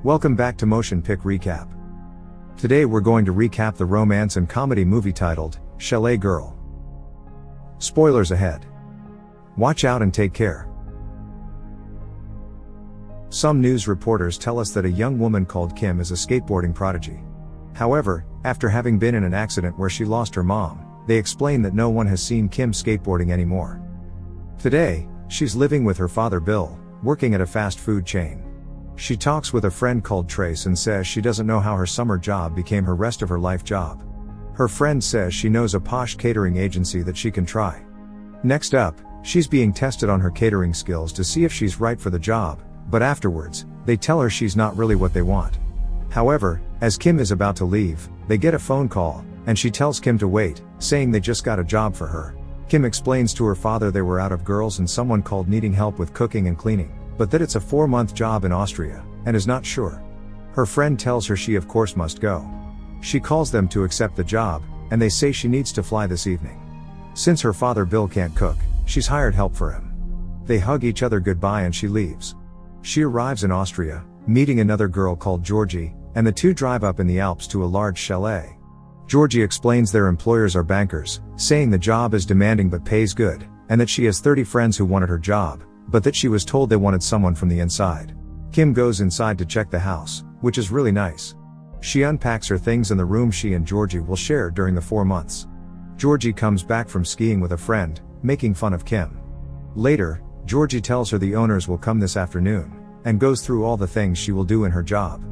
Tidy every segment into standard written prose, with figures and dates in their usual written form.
Welcome back to Motion Pick Recap. Today we're going to recap the romance and comedy movie titled Chalet Girl. Spoilers ahead. Watch out and take care. Some news reporters tell us that a young woman called Kim is a skateboarding prodigy. However, after having been in an accident where she lost her mom, they explain that no one has seen Kim skateboarding anymore. Today, she's living with her father Bill, working at a fast food chain. She talks with a friend called Trace and says she doesn't know how her summer job became her rest of her life job. Her friend says she knows a posh catering agency that she can try. Next up, she's being tested on her catering skills to see if she's right for the job, but afterwards, they tell her she's not really what they want. However, as Kim is about to leave, they get a phone call, and she tells Kim to wait, saying they just got a job for her. Kim explains to her father they were out of girls and someone called needing help with cooking and cleaning, but that it's a 4-month job in Austria, and is not sure. Her friend tells her she of course must go. She calls them to accept the job, and they say she needs to fly this evening. Since her father Bill can't cook, she's hired help for him. They hug each other goodbye and she leaves. She arrives in Austria, meeting another girl called Georgie, and the two drive up in the Alps to a large chalet. Georgie explains their employers are bankers, saying the job is demanding but pays good, and that she has 30 friends who wanted her job, but that she was told they wanted someone from the inside. Kim goes inside to check the house, which is really nice. She unpacks her things in the room she and Georgie will share during the 4 months. Georgie comes back from skiing with a friend, making fun of Kim. Later, Georgie tells her the owners will come this afternoon, and goes through all the things she will do in her job.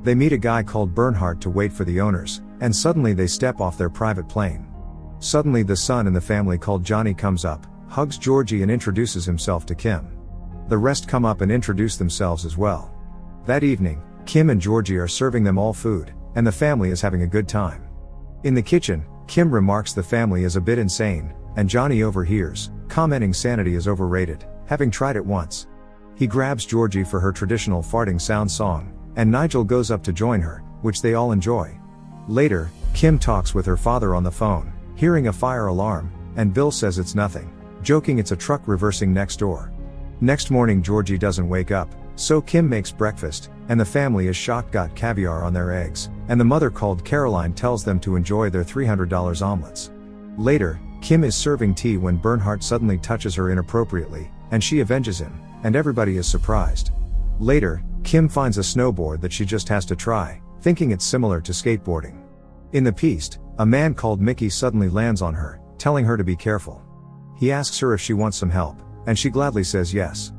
They meet a guy called Bernhardt to wait for the owners, and suddenly they step off their private plane. Suddenly the son in the family called Johnny comes up, hugs Georgie and introduces himself to Kim. The rest come up and introduce themselves as well. That evening, Kim and Georgie are serving them all food, and the family is having a good time. In the kitchen, Kim remarks the family is a bit insane, and Johnny overhears, commenting sanity is overrated, having tried it once. He grabs Georgie for her traditional farting sound song, and Nigel goes up to join her, which they all enjoy. Later, Kim talks with her father on the phone, hearing a fire alarm, and Bill says it's nothing, joking it's a truck reversing next door. Next morning Georgie doesn't wake up, so Kim makes breakfast, and the family is shocked got caviar on their eggs, and the mother called Caroline tells them to enjoy their $300 omelets. Later, Kim is serving tea when Bernhardt suddenly touches her inappropriately, and she avenges him, and everybody is surprised. Later, Kim finds a snowboard that she just has to try, thinking it's similar to skateboarding. In the piste, a man called Mickey suddenly lands on her, telling her to be careful. He asks her if she wants some help, and she gladly says yes.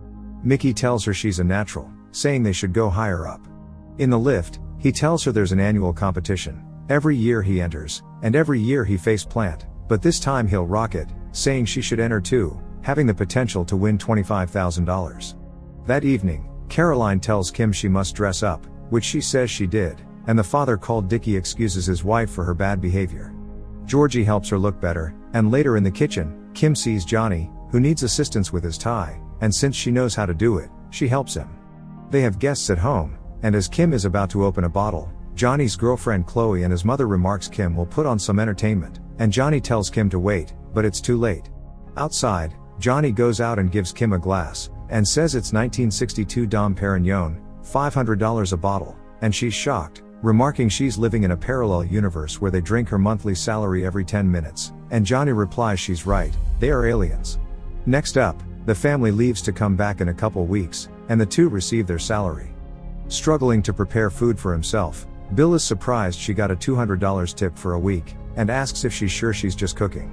Mickey tells her she's a natural, saying they should go higher up. In the lift, he tells her there's an annual competition. Every year he enters, and every year he face plant, but this time he'll rock it, saying she should enter too, having the potential to win $25,000. That evening, Caroline tells Kim she must dress up, which she says she did, and the father called Dickie excuses his wife for her bad behavior. Georgie helps her look better, and later in the kitchen, Kim sees Johnny, who needs assistance with his tie, and since she knows how to do it, she helps him. They have guests at home, and as Kim is about to open a bottle, Johnny's girlfriend Chloe and his mother remarks Kim will put on some entertainment, and Johnny tells Kim to wait, but it's too late. Outside, Johnny goes out and gives Kim a glass, and says it's 1962 Dom Perignon, $500 a bottle, and she's shocked, remarking she's living in a parallel universe where they drink her monthly salary every 10 minutes, and Johnny replies she's right, they are aliens. Next up, the family leaves to come back in a couple weeks, and the two receive their salary. Struggling to prepare food for himself, Bill is surprised she got a $200 tip for a week, and asks if she's sure she's just cooking.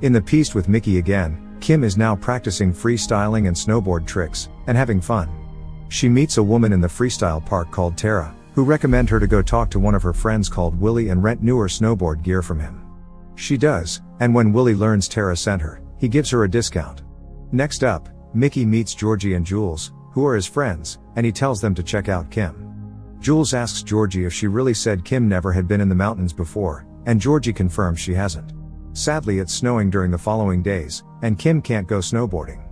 In the piste with Mickey again, Kim is now practicing freestyling and snowboard tricks, and having fun. She meets a woman in the freestyle park called Tara, who recommend her to go talk to one of her friends called Willie and rent newer snowboard gear from him. She does, and when Willie learns Tara sent her, he gives her a discount. Next up, Mickey meets Georgie and Jules, who are his friends, and he tells them to check out Kim. Jules asks Georgie if she really said Kim never had been in the mountains before, and Georgie confirms she hasn't. Sadly it's snowing during the following days, and Kim can't go snowboarding.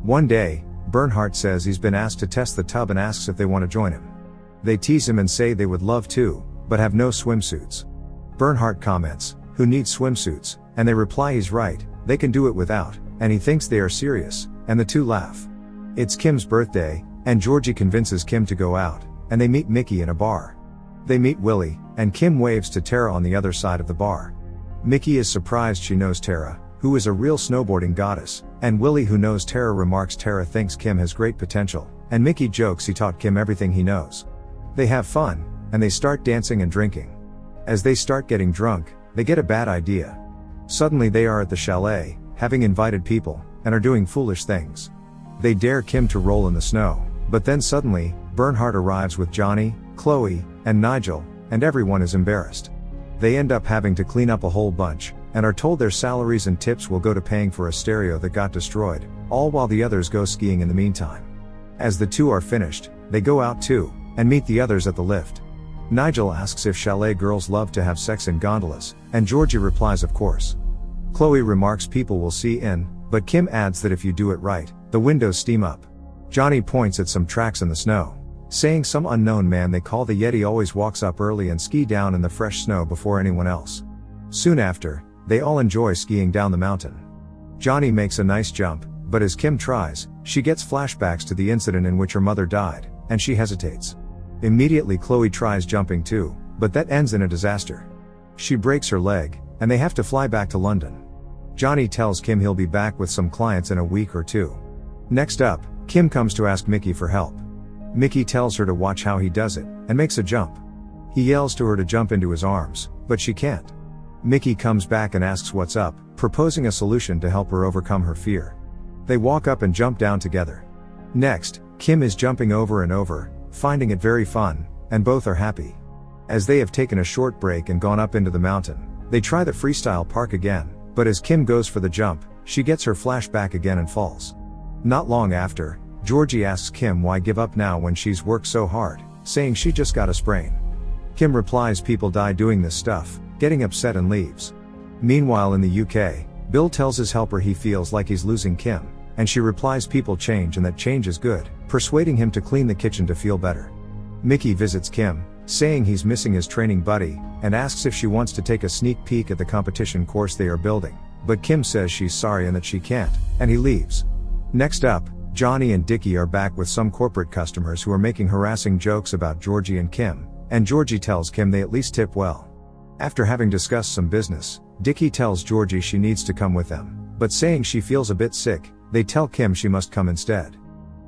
One day, Bernhardt says he's been asked to test the tub and asks if they want to join him. They tease him and say they would love to, but have no swimsuits. Bernhardt comments, "Who needs swimsuits?" and they reply he's right, they can do it without, and he thinks they are serious, and the two laugh. It's Kim's birthday, and Georgie convinces Kim to go out, and they meet Mickey in a bar. They meet Willie, and Kim waves to Tara on the other side of the bar. Mickey is surprised she knows Tara, who is a real snowboarding goddess, and Willie, who knows Tara, remarks Tara thinks Kim has great potential, and Mickey jokes he taught Kim everything he knows. They have fun, and they start dancing and drinking. As they start getting drunk, they get a bad idea. Suddenly they are at the chalet, having invited people, and are doing foolish things. They dare Kim to roll in the snow, but then suddenly, Bernhardt arrives with Johnny, Chloe, and Nigel, and everyone is embarrassed. They end up having to clean up a whole bunch, and are told their salaries and tips will go to paying for a stereo that got destroyed, all while the others go skiing in the meantime. As the two are finished, they go out too, and meet the others at the lift. Nigel asks if chalet girls love to have sex in gondolas, and Georgie replies of course. Chloe remarks people will see in, but Kim adds that if you do it right, the windows steam up. Johnny points at some tracks in the snow, saying some unknown man they call the Yeti always walks up early and ski down in the fresh snow before anyone else. Soon after, they all enjoy skiing down the mountain. Johnny makes a nice jump, but as Kim tries, she gets flashbacks to the incident in which her mother died, and she hesitates. Immediately Chloe tries jumping too, but that ends in a disaster. She breaks her leg, and they have to fly back to London. Johnny tells Kim he'll be back with some clients in a week or two. Next up, Kim comes to ask Mickey for help. Mickey tells her to watch how he does it, and makes a jump. He yells to her to jump into his arms, but she can't. Mickey comes back and asks what's up, proposing a solution to help her overcome her fear. They walk up and jump down together. Next, Kim is jumping over and over, finding it very fun, and both are happy. As they have taken a short break and gone up into the mountain, they try the freestyle park again, but as Kim goes for the jump, she gets her flashback again and falls. Not long after, Georgie asks Kim why give up now when she's worked so hard, saying she just got a sprain. Kim replies people die doing this stuff, getting upset and leaves. Meanwhile in the UK, Bill tells his helper he feels like he's losing Kim, and she replies people change and that change is good, persuading him to clean the kitchen to feel better. Mickey visits Kim, saying he's missing his training buddy, and asks if she wants to take a sneak peek at the competition course they are building, but Kim says she's sorry and that she can't, and he leaves. Next up, Johnny and Dickie are back with some corporate customers who are making harassing jokes about Georgie and Kim, and Georgie tells Kim they at least tip well. After having discussed some business, Dickie tells Georgie she needs to come with them, but saying she feels a bit sick, they tell Kim she must come instead.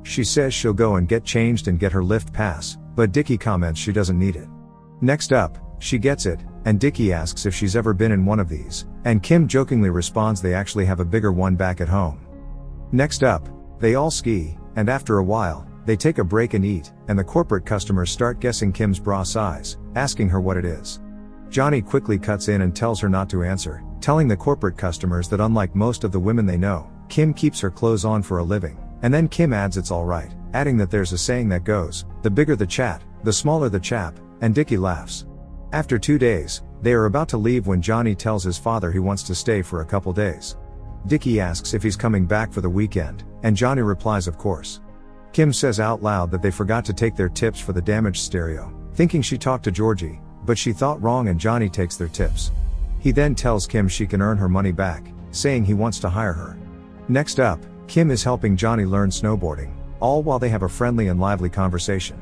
She says she'll go and get changed and get her lift pass, but Dickie comments she doesn't need it. Next up, she gets it, and Dickie asks if she's ever been in one of these, and Kim jokingly responds they actually have a bigger one back at home. Next up, they all ski, and after a while, they take a break and eat, and the corporate customers start guessing Kim's bra size, asking her what it is. Johnny quickly cuts in and tells her not to answer, telling the corporate customers that unlike most of the women they know, Kim keeps her clothes on for a living, and then Kim adds it's alright, adding that there's a saying that goes, the bigger the chat, the smaller the chap, and Dickie laughs. After 2 days, they are about to leave when Johnny tells his father he wants to stay for a couple days. Dickie asks if he's coming back for the weekend, and Johnny replies of course. Kim says out loud that they forgot to take their tips for the damaged stereo, thinking she talked to Georgie, but she thought wrong and Johnny takes their tips. He then tells Kim she can earn her money back, saying he wants to hire her. Next up, Kim is helping Johnny learn snowboarding, all while they have a friendly and lively conversation.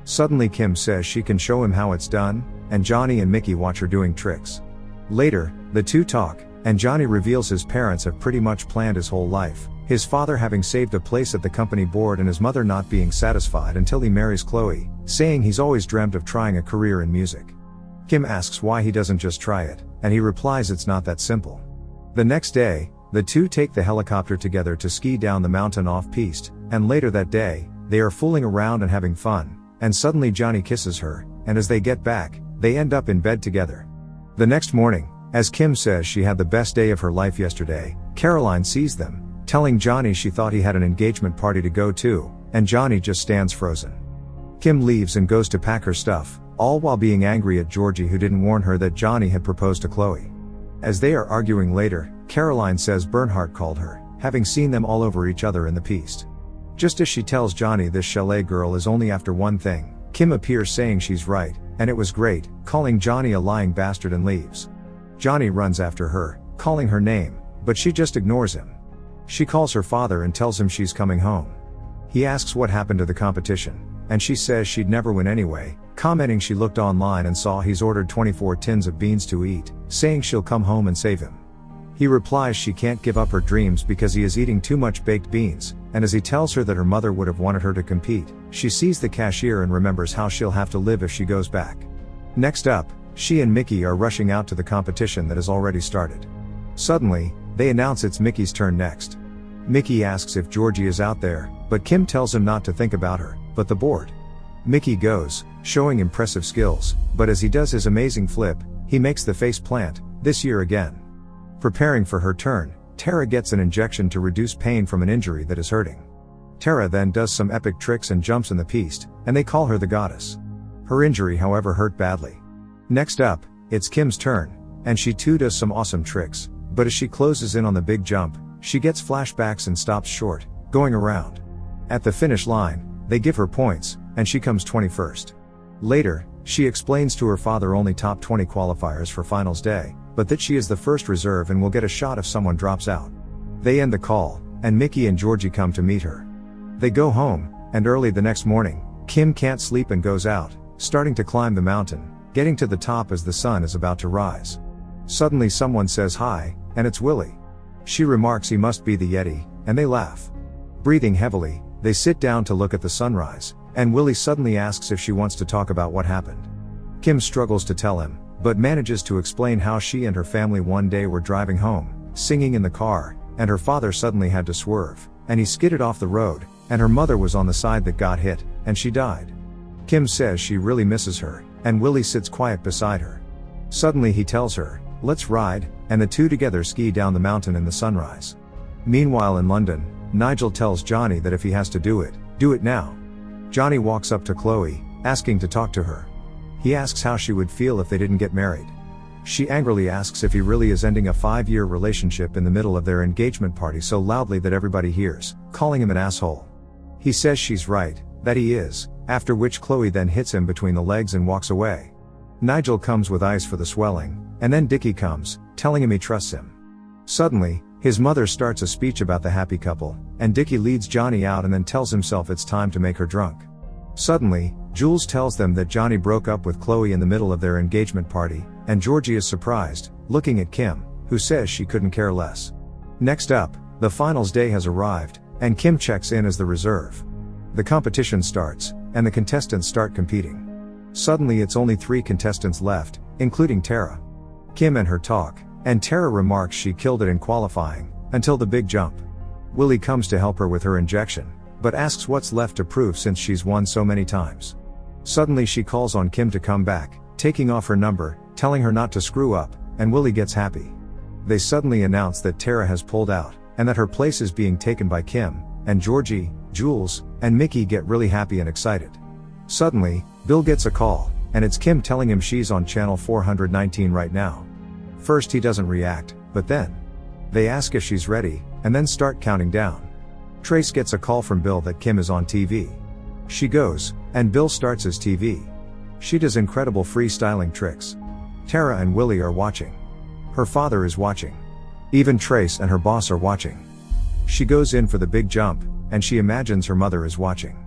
Suddenly Kim says she can show him how it's done, and Johnny and Mickey watch her doing tricks. Later, the two talk, and Johnny reveals his parents have pretty much planned his whole life, his father having saved a place at the company board and his mother not being satisfied until he marries Chloe, saying he's always dreamt of trying a career in music. Kim asks why he doesn't just try it, and he replies it's not that simple. The next day, the two take the helicopter together to ski down the mountain off-piste, and later that day, they are fooling around and having fun, and suddenly Johnny kisses her, and as they get back, they end up in bed together. The next morning, as Kim says she had the best day of her life yesterday, Caroline sees them, telling Johnny she thought he had an engagement party to go to, and Johnny just stands frozen. Kim leaves and goes to pack her stuff, all while being angry at Georgie who didn't warn her that Johnny had proposed to Chloe. As they are arguing later, Caroline says Bernhardt called her, having seen them all over each other in the piste. Just as she tells Johnny this chalet girl is only after one thing, Kim appears saying she's right, and it was great, calling Johnny a lying bastard and leaves. Johnny runs after her, calling her name, but she just ignores him. She calls her father and tells him she's coming home. He asks what happened to the competition, and she says she'd never win anyway, commenting she looked online and saw he's ordered 24 tins of beans to eat, saying she'll come home and save him. He replies she can't give up her dreams because he is eating too much baked beans, and as he tells her that her mother would have wanted her to compete, she sees the cashier and remembers how she'll have to live if she goes back. Next up, she and Mickey are rushing out to the competition that has already started. Suddenly, they announce it's Mickey's turn next. Mickey asks if Georgie is out there, but Kim tells him not to think about her, but the board. Mickey goes, showing impressive skills, but as he does his amazing flip, he makes the face plant, this year again. Preparing for her turn, Tara gets an injection to reduce pain from an injury that is hurting. Tara then does some epic tricks and jumps in the piste, and they call her the goddess. Her injury however hurt badly. Next up, it's Kim's turn, and she too does some awesome tricks, but as she closes in on the big jump, she gets flashbacks and stops short, going around. At the finish line, they give her points, and she comes 21st. Later, she explains to her father only top 20 qualifiers for finals day, but that she is the first reserve and will get a shot if someone drops out. They end the call, and Mickey and Georgie come to meet her. They go home, and early the next morning, Kim can't sleep and goes out, starting to climb the mountain, getting to the top as the sun is about to rise. Suddenly someone says hi, and it's Willie. She remarks he must be the Yeti, and they laugh. Breathing heavily, they sit down to look at the sunrise, and Willie suddenly asks if she wants to talk about what happened. Kim struggles to tell him, but manages to explain how she and her family one day were driving home, singing in the car, and her father suddenly had to swerve, and he skidded off the road, and her mother was on the side that got hit, and she died. Kim says she really misses her, and Willie sits quiet beside her. Suddenly he tells her, "Let's ride," and the two together ski down the mountain in the sunrise. Meanwhile in London, Nigel tells Johnny that if he has to do it now. Johnny walks up to Chloe, asking to talk to her. He asks how she would feel if they didn't get married. She angrily asks if he really is ending a 5-year relationship in the middle of their engagement party so loudly that everybody hears, calling him an asshole. He says she's right, that he is, after which Chloe then hits him between the legs and walks away. Nigel comes with ice for the swelling, and then Dickie comes, telling him he trusts him. Suddenly, his mother starts a speech about the happy couple, and Dickie leads Johnny out and then tells himself it's time to make her drunk. Suddenly, Jules tells them that Johnny broke up with Chloe in the middle of their engagement party, and Georgie is surprised, looking at Kim, who says she couldn't care less. Next up, the finals day has arrived, and Kim checks in as the reserve. The competition starts, and the contestants start competing. Suddenly it's only 3 contestants left, including Tara. Kim and her talk, and Tara remarks she killed it in qualifying, until the big jump. Willie comes to help her with her injection, but asks what's left to prove since she's won so many times. Suddenly she calls on Kim to come back, taking off her number, telling her not to screw up, and Willie gets happy. They suddenly announce that Tara has pulled out, and that her place is being taken by Kim, and Georgie, Jules, and Mickey get really happy and excited. Suddenly, Bill gets a call, and it's Kim telling him she's on channel 419 right now. First he doesn't react, but then they ask if she's ready, and then start counting down. Trace gets a call from Bill that Kim is on TV. She goes, and Bill starts his TV. She does incredible freestyling tricks. Tara and Willie are watching. Her father is watching. Even Trace and her boss are watching. She goes in for the big jump, and she imagines her mother is watching.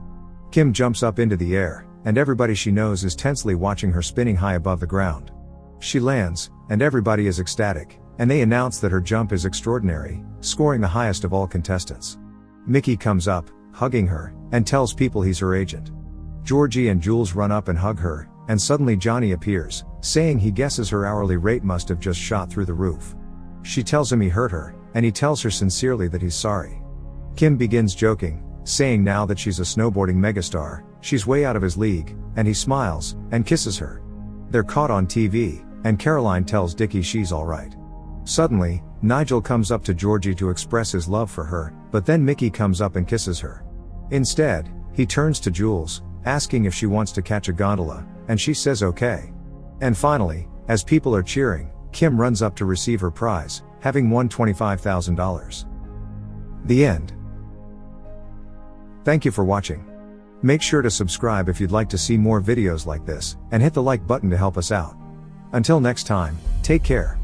Kim jumps up into the air, and everybody she knows is tensely watching her spinning high above the ground. She lands, and everybody is ecstatic, and they announce that her jump is extraordinary, scoring the highest of all contestants. Mickey comes up, hugging her, and tells people he's her agent. Georgie and Jules run up and hug her, and suddenly Johnny appears, saying he guesses her hourly rate must have just shot through the roof. She tells him he hurt her, and he tells her sincerely that he's sorry. Kim begins joking, saying now that she's a snowboarding megastar, she's way out of his league, and he smiles, and kisses her. They're caught on TV, and Caroline tells Dickie she's alright. Suddenly, Nigel comes up to Georgie to express his love for her, but then Mickey comes up and kisses her. Instead, he turns to Jules, asking if she wants to catch a gondola, and she says okay. And finally, as people are cheering, Kim runs up to receive her prize, having won $25,000. The end. Thank you for watching. Make sure to subscribe if you'd like to see more videos like this, and hit the like button to help us out. Until next time, take care.